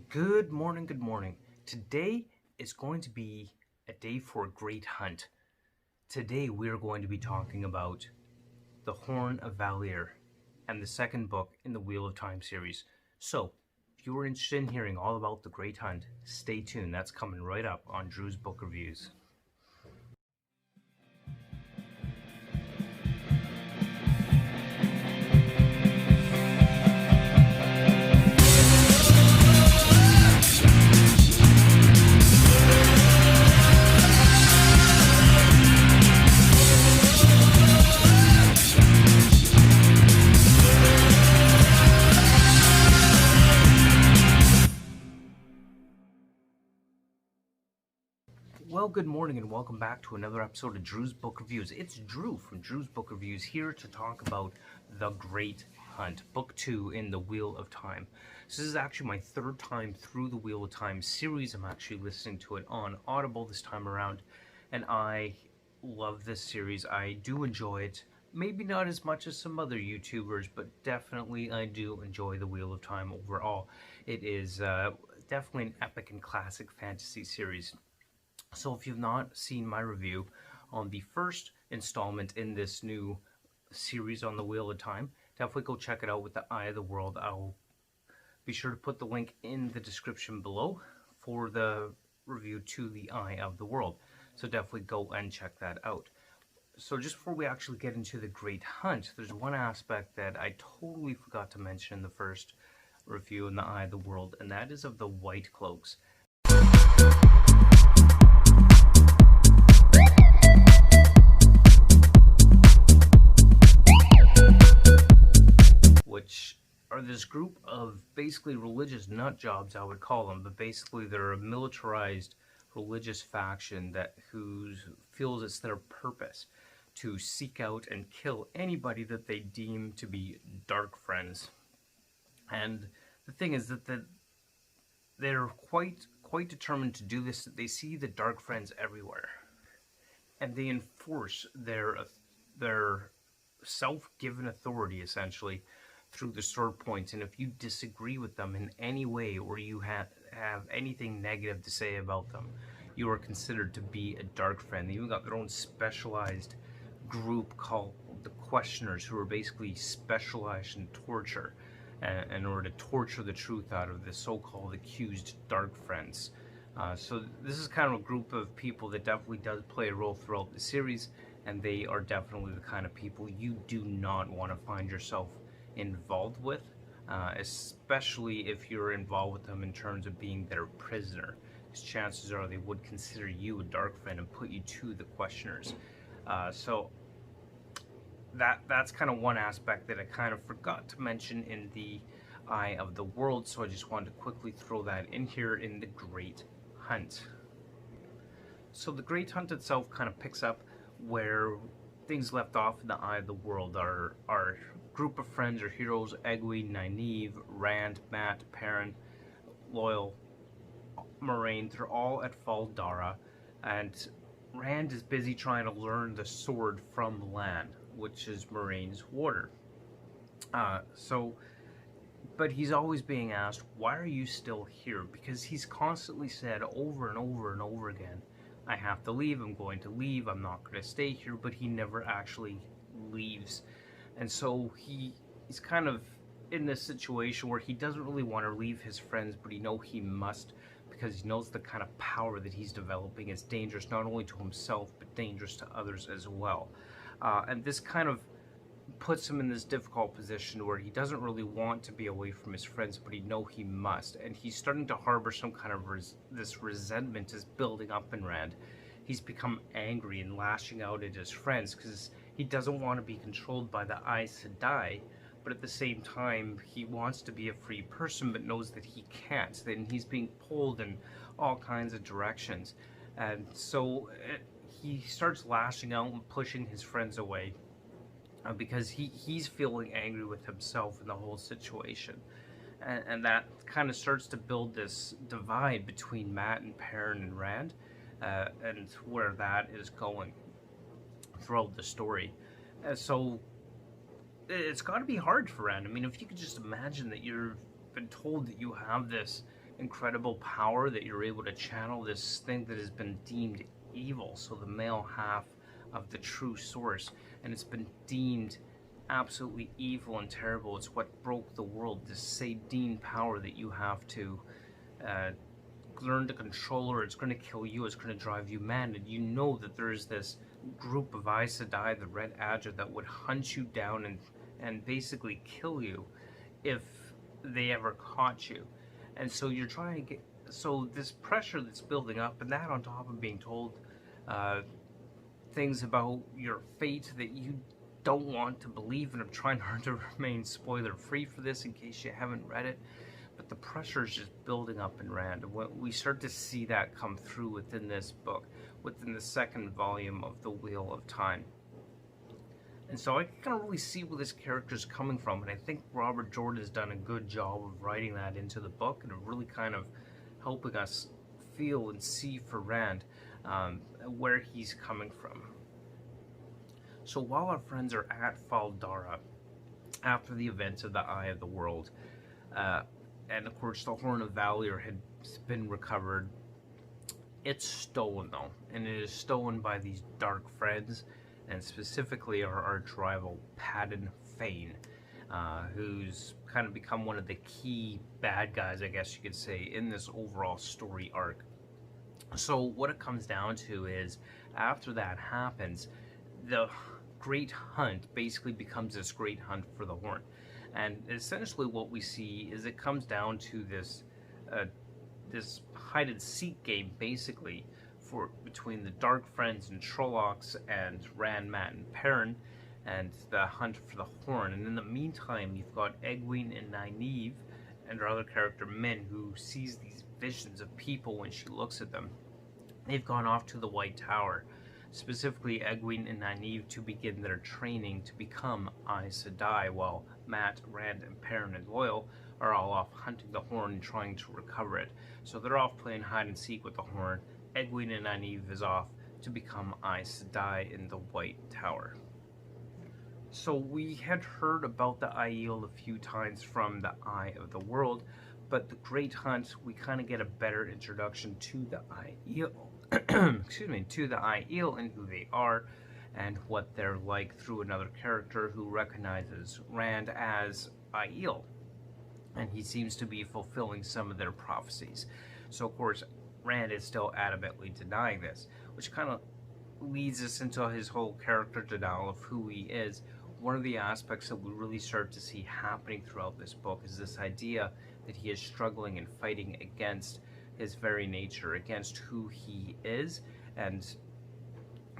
Good morning, good morning. Today is going to be a day for a great hunt. Today we are going to be talking about The Horn of Valere and the second book in the Wheel of Time series. So, if you are interested in hearing all about the great hunt, stay tuned. That's coming right up on Drew's Book Reviews. Well, good morning and welcome back to another episode of Drew's Book Reviews. It's Drew from Drew's Book Reviews here to talk about The Great Hunt, Book 2 in the Wheel of Time. So this is actually my third time through the Wheel of Time series. I'm actually listening to it on Audible this time around, and I love this series. I do enjoy it. Maybe not as much as some other YouTubers, but definitely I do enjoy the Wheel of Time overall. It is definitely an epic and classic fantasy series. So if you've not seen my review on the first installment in this new series on the Wheel of Time, definitely go check it out with the Eye of the World. I'll be sure to put the link in the description below for the review to the Eye of the World. So definitely go and check that out. So just before we actually get into the Great Hunt, there's one aspect that I totally forgot to mention in the first review in the Eye of the World, and that is of the White Cloaks. Which are this group of basically religious nut jobs, I would call them, but basically they're a militarized religious faction that who feels it's their purpose to seek out and kill anybody that they deem to be dark friends. And the thing is that they're quite determined to do this. They see the dark friends everywhere, and they enforce their self-given authority essentially through the sword points. And if you disagree with them in any way, or you have anything negative to say about them, you are considered to be a dark friend. They even got their own specialized group called the Questioners, who are basically specialized in torture in order to torture the truth out of the so-called accused dark friends. So this is kind of a group of people that definitely does play a role throughout the series, and they are definitely the kind of people you do not want to find yourself involved with, especially if you're involved with them in terms of being their prisoner, because chances are they would consider you a dark friend and put you to the Questioners. So that's kind of one aspect that I kind of forgot to mention in the Eye of the World, so I just wanted to quickly throw that in here in the Great Hunt. So the Great Hunt itself kind of picks up where things left off in the Eye of the World. Our group of friends or heroes, Egwene, Nynaeve, Rand, Mat, Perrin, Loial, Moiraine, they're all at Fal Dara, and Rand is busy trying to learn the sword from Lan, which is Moiraine's water. But he's always being asked, why are you still here? Because he's constantly said over and over and over again, I have to leave, I'm going to leave, I'm not going to stay here, but he never actually leaves. And so he's kind of in this situation where he doesn't really want to leave his friends, but he knows he must, because he knows the kind of power that he's developing is dangerous not only to himself, but dangerous to others as well. And this kind of puts him in this difficult position where he doesn't really want to be away from his friends, but he knows he must. And he's starting to harbor some kind of this resentment is building up in Rand. He's become angry and lashing out at his friends because he doesn't want to be controlled by the Aes Sedai, but at the same time he wants to be a free person but knows that he can't. Then he's being pulled in all kinds of directions, and so he starts lashing out and pushing his friends away because he's feeling angry with himself in the whole situation. And that kind of starts to build this divide between Mat and Perrin and Rand, and where that is going throughout the story. So it's got to be hard for Rand. I mean, if you could just imagine that you've been told that you have this incredible power that you're able to channel this thing that has been deemed evil, so the male half of the true source, and it's been deemed absolutely evil and terrible. It's what broke the world, this Sadean power that you have to learn to control, or it's going to kill you, it's going to drive you mad. And you know that there's this group of Aes Sedai, the Red Adger, that would hunt you down and basically kill you if they ever caught you. And so you're trying to get, so this pressure that's building up, and that on top of being told things about your fate that you don't want to believe, and I'm trying hard to remain spoiler free for this in case you haven't read it, but the pressure is just building up in Rand. We start to see that come through within this book, within the second volume of The Wheel of Time. And so I can kind of really see where this character is coming from, and I think Robert Jordan has done a good job of writing that into the book and really kind of helping us feel and see for Rand where he's coming from. So while our friends are at Fal Dara, after the events of the Eye of the World, and of course the Horn of Valor had been recovered, it's stolen though, and it is stolen by these dark friends, and specifically our arch rival Padan Fain, who's kind of become one of the key bad guys, I guess you could say, in this overall story arc. So what it comes down to is, after that happens, the Great Hunt basically becomes this Great Hunt for the Horn. And essentially what we see is it comes down to this this hide-and-seek game, basically, between the Dark Friends and Trollocs and Rand, Mat, and Perrin, and the hunt for the Horn. And in the meantime, you've got Egwene and Nynaeve and our other character Min, who sees these visions of people when she looks at them. They've gone off to the White Tower, specifically Egwene and Nynaeve, to begin their training to become Aes Sedai, while Mat, Rand, and Perrin and Loial are all off hunting the Horn and trying to recover it. So they're off playing hide-and-seek with the Horn. Egwene and Nynaeve is off to become Aes Sedai in the White Tower. So we had heard about the Aiel a few times from the Eye of the World, but the Great Hunt, we kind of get a better introduction to the Aiel, excuse me, to the Aiel and who they are and what they're like through another character who recognizes Rand as Aiel, and he seems to be fulfilling some of their prophecies. So of course Rand is still adamantly denying this, which kind of leads us into his whole character denial of who he is. One of the aspects that we really start to see happening throughout this book is this idea that he is struggling and fighting against his very nature, against who he is, and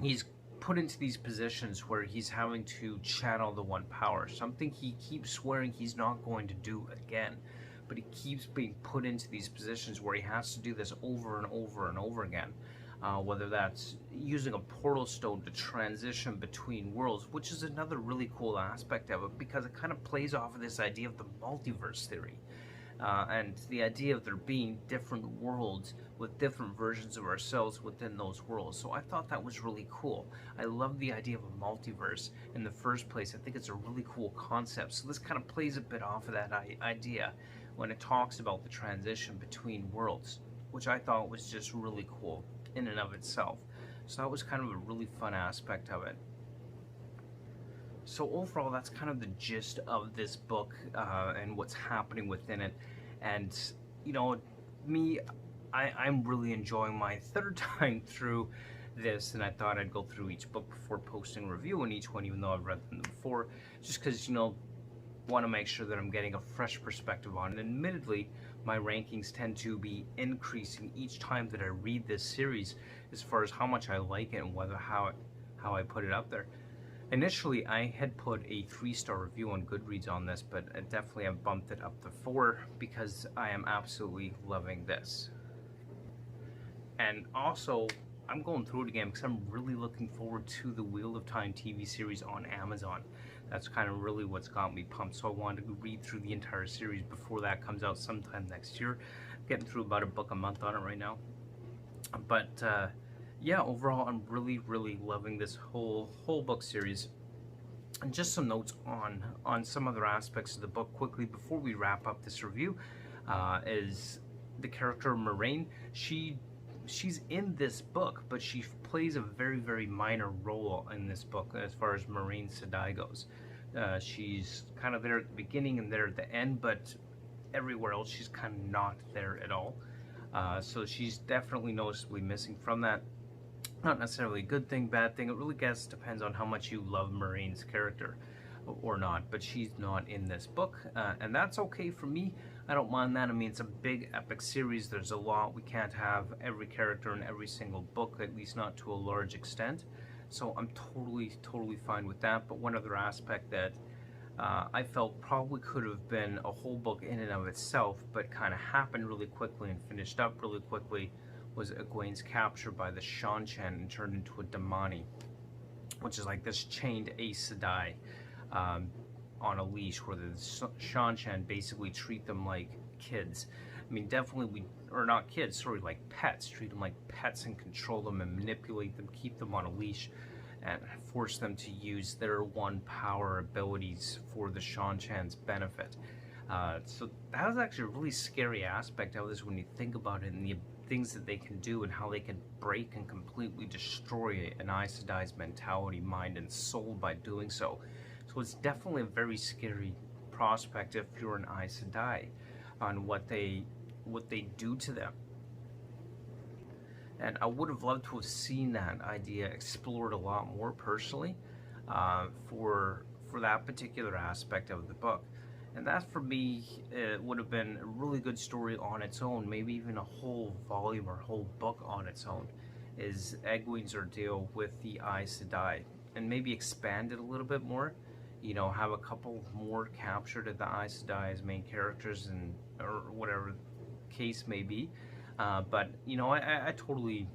he's put into these positions where he's having to channel the one power, something he keeps swearing he's not going to do again, but he keeps being put into these positions where he has to do this over and over and over again. Whether that's using a portal stone to transition between worlds, which is another really cool aspect of it, because it kind of plays off of this idea of the multiverse theory, and the idea of there being different worlds with different versions of ourselves within those worlds. So I thought that was really cool. I love the idea of a multiverse in the first place. I think it's a really cool concept. So this kind of plays a bit off of that idea when it talks about the transition between worlds, which I thought was just really cool in and of itself. So that was kind of a really fun aspect of it. So overall, that's kind of the gist of this book and what's happening within it. And you know, I'm really enjoying my third time through this, and I thought I'd go through each book before posting a review on each one, even though I've read them before, just because, you know, want to make sure that I'm getting a fresh perspective on it. Admittedly, my rankings tend to be increasing each time that I read this series, as far as how much I like it and how I put it up there. Initially, I had put a 3-star review on Goodreads on this, but I definitely have bumped it up to 4 because I am absolutely loving this. And also, I'm going through it again because I'm really looking forward to the Wheel of Time TV series on Amazon. That's kind of really what's got me pumped. So I wanted to read through the entire series before that comes out sometime next year. I'm getting through about a book a month on it right now. But yeah, overall, I'm really loving this whole book series. And just some notes on some other aspects of the book quickly before we wrap up this review is the character Moiraine, she's in this book, but she plays a very, very minor role in this book as far as Moiraine Sedai goes. She's kind of there at the beginning and there at the end, but everywhere else she's kind of not there at all. So she's definitely noticeably missing from that. Not necessarily a good thing, bad thing. It really depends on how much you love Moiraine's character or not. But she's not in this book, and that's okay for me. I don't mind that. I mean, it's a big epic series. There's a lot. We can't have every character in every single book, at least not to a large extent. So I'm totally fine with that. But one other aspect that I felt probably could have been a whole book in and of itself, but kind of happened really quickly and finished up really quickly, was Egwene's capture by the Seanchan and turned into a Damani, which is like this chained Aes Sedai on a leash, where the Seanchan basically treat them like kids. I mean, definitely not kids, sorry, like pets. Treat them like pets and control them and manipulate them, keep them on a leash, and force them to use their one power abilities for the Seanchan's benefit. So that was actually a really scary aspect of this when you think about it, and the things that they can do and how they can break and completely destroy an Aes Sedai's mentality, mind, and soul by doing so. So it's definitely a very scary prospect if you're an Aes Sedai on what they do to them. And I would have loved to have seen that idea explored a lot more personally for that particular aspect of the book. And that, for me, would have been a really good story on its own, maybe even a whole volume or whole book on its own, is Egwene's ordeal with the Aes Sedai, and maybe expand it a little bit more, you know, have a couple more captured of the Aes Sedai as main characters, and or whatever the case may be. But, you know, I totally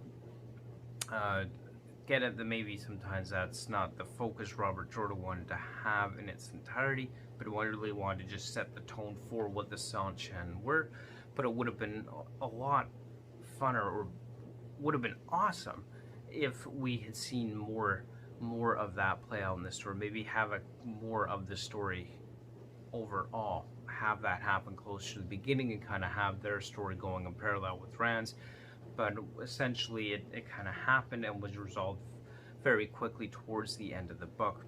get it that maybe sometimes that's not the focus Robert Jordan wanted to have in its entirety, but he really wanted to just set the tone for what the Seanchan were. But it would have been a lot funner, or would have been awesome, if we had seen more of that play out in this story. Maybe have more of the story overall, have that happen closer to the beginning, and kind of have their story going in parallel with Rand's. But essentially it kind of happened and was resolved very quickly towards the end of the book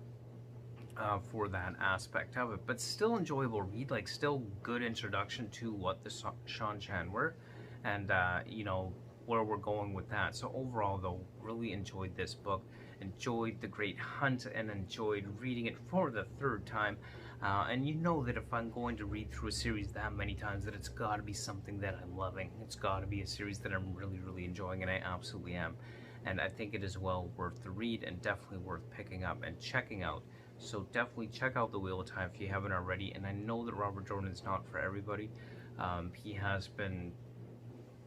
for that aspect of it. But still enjoyable read, like still good introduction to what the Seanchan were, and you know, where we're going with that. So overall though, really enjoyed this book, enjoyed The Great Hunt, and enjoyed reading it for the third time. And you know that if I'm going to read through a series that many times, that it's got to be something that I'm loving. It's got to be a series that I'm really enjoying, and I absolutely am. And I think it is well worth the read, and definitely worth picking up and checking out. So definitely check out The Wheel of Time if you haven't already. And I know that Robert Jordan is not for everybody. He has been,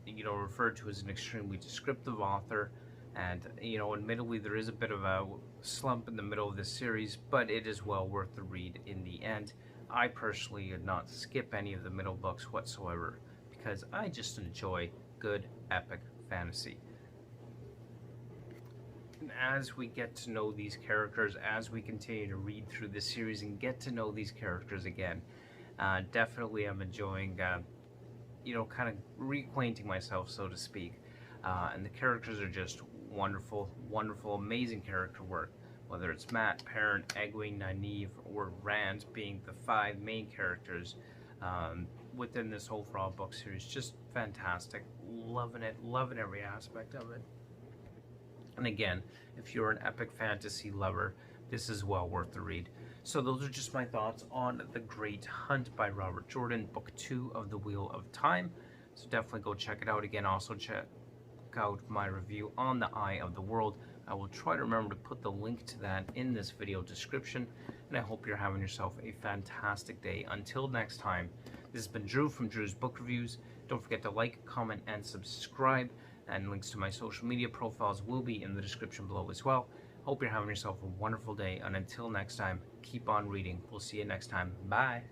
you know, referred to as an extremely descriptive author. And, you know, admittedly, there is a bit of a slump in the middle of this series, but it is well worth the read in the end. I personally did not skip any of the middle books whatsoever, because I just enjoy good, epic fantasy. And as we get to know these characters, as we continue to read through this series and get to know these characters again, definitely I'm enjoying, you know, kind of reacquainting myself, so to speak. And the characters are just wonderful, amazing character work. Whether it's Mat, Perrin, Egwene, Nynaeve, or Rand being the 5 main characters within this whole Thrall book series, just fantastic. Loving it, loving every aspect of it. And again, if you're an epic fantasy lover, this is well worth the read. So those are just my thoughts on The Great Hunt by Robert Jordan, Book 2 of The Wheel of Time. So definitely go check it out. Again, also check out my review on The Eye of the World. I will try to remember to put the link to that in this video description, and I hope you're having yourself a fantastic day. Until next time, this has been Drew from Drew's Book Reviews. Don't forget to like, comment, and subscribe, and links to my social media profiles will be in the description below as well. Hope you're having yourself a wonderful day, and until next time, keep on reading. We'll see you next time. Bye.